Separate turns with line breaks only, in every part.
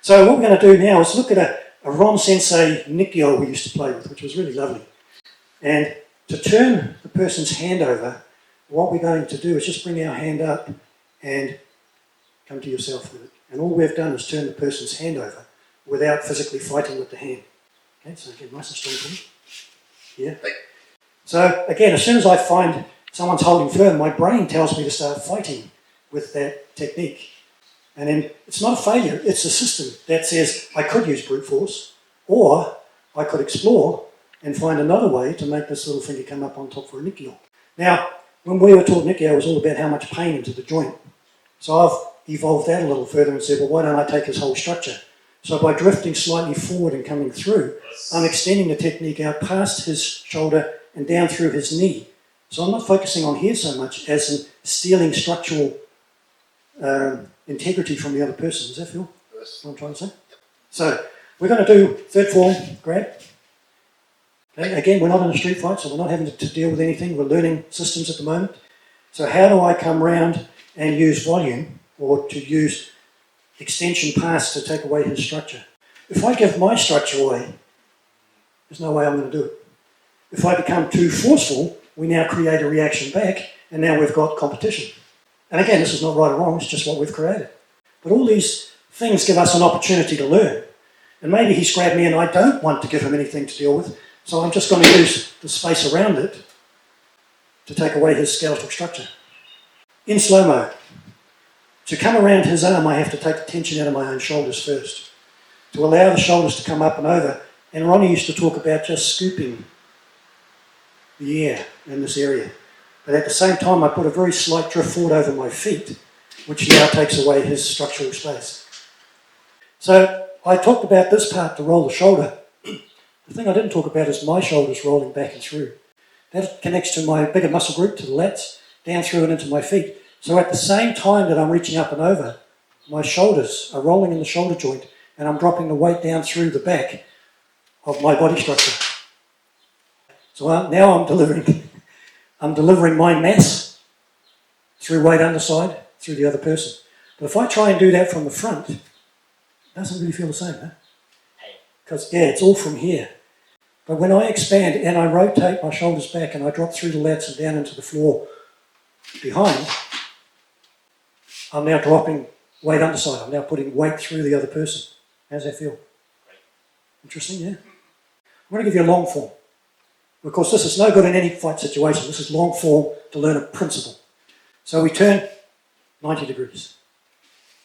So what we're going to do now is look at a Ron Sensei Nikyo we used to play with, which was really lovely. And to turn the person's hand over, what we're going to do is just bring our hand up and come to yourself with it. And all we've done is turn the person's hand over without physically fighting with the hand. Okay, so again, nice and strong for me. Here. So again, as soon as I find someone's holding firm, my brain tells me to start fighting with that technique. And then it's not a failure, it's a system that says I could use brute force, or I could explore and find another way to make this little finger come up on top for a Nikyo. Now, when we were taught Nikyo, it was all about how much pain into the joint. So I've evolved that a little further and said, well, why don't I take his whole structure? So by drifting slightly forward and coming through, I'm extending the technique out past his shoulder and down through his knee. So I'm not focusing on here so much as in stealing structural integrity from the other person. Does that feel what I'm trying to say? So we're going to do third form grab. Okay, again, we're not in a street fight, so we're not having to deal with anything. We're learning systems at the moment. So how do I come round and use volume, or to use extension pass to take away his structure? If I give my structure away, there's no way I'm going to do it. If I become too forceful, we now create a reaction back, and now we've got competition. And again, this is not right or wrong, it's just what we've created. But all these things give us an opportunity to learn. And maybe he's grabbed me and I don't want to give him anything to deal with, so I'm just going to use the space around it to take away his skeletal structure. In slow-mo, to come around his arm, I have to take the tension out of my own shoulders first, to allow the shoulders to come up and over. And Ronnie used to talk about just scooping the air in this area. But at the same time, I put a very slight drift forward over my feet, which now takes away his structural space. So I talked about this part to roll the shoulder. The thing I didn't talk about is my shoulders rolling back and through. That connects to my bigger muscle group, to the lats, down through and into my feet. So at the same time that I'm reaching up and over, my shoulders are rolling in the shoulder joint and I'm dropping the weight down through the back of my body structure. So now I'm delivering my mass through weight underside, through the other person. But if I try and do that from the front, it doesn't really feel the same, huh? Because, yeah, it's all from here. But when I expand and I rotate my shoulders back and I drop through the lats and down into the floor behind, I'm now dropping weight underside. I'm now putting weight through the other person. How's that feel? Interesting, yeah? I'm going to give you a long form. Of course, this is no good in any fight situation. This is long form to learn a principle. So we turn 90 degrees.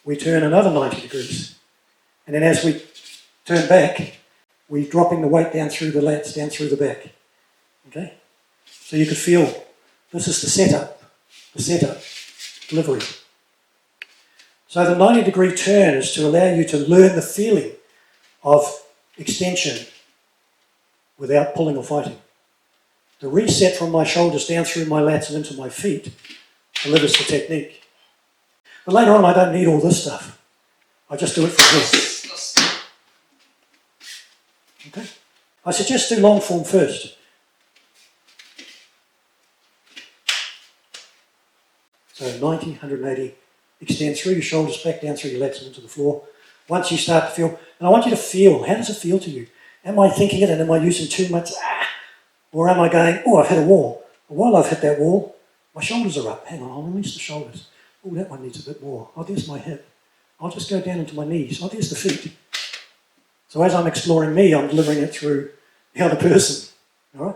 We turn another 90 degrees. And then as we turn back, we're dropping the weight down through the lats, down through the back. Okay? So you could feel this is the setup, delivery. So the 90-degree turn is to allow you to learn the feeling of extension without pulling or fighting. The reset from my shoulders down through my lats and into my feet delivers the technique. But later on, I don't need all this stuff. I just do it from here. Okay? I suggest do long form first. So 90, 180, extend through your shoulders, back down through your lats and into the floor. Once you start to feel, and I want you to feel, how does it feel to you? Am I thinking it and am I using too much? Or am I going, oh, I've hit a wall. But while I've hit that wall, my shoulders are up. Hang on, I'll release the shoulders. Oh, that one needs a bit more. Oh, there's my hip. I'll just go down into my knees. Oh, there's the feet. So as I'm exploring me, I'm delivering it through the other person. All right?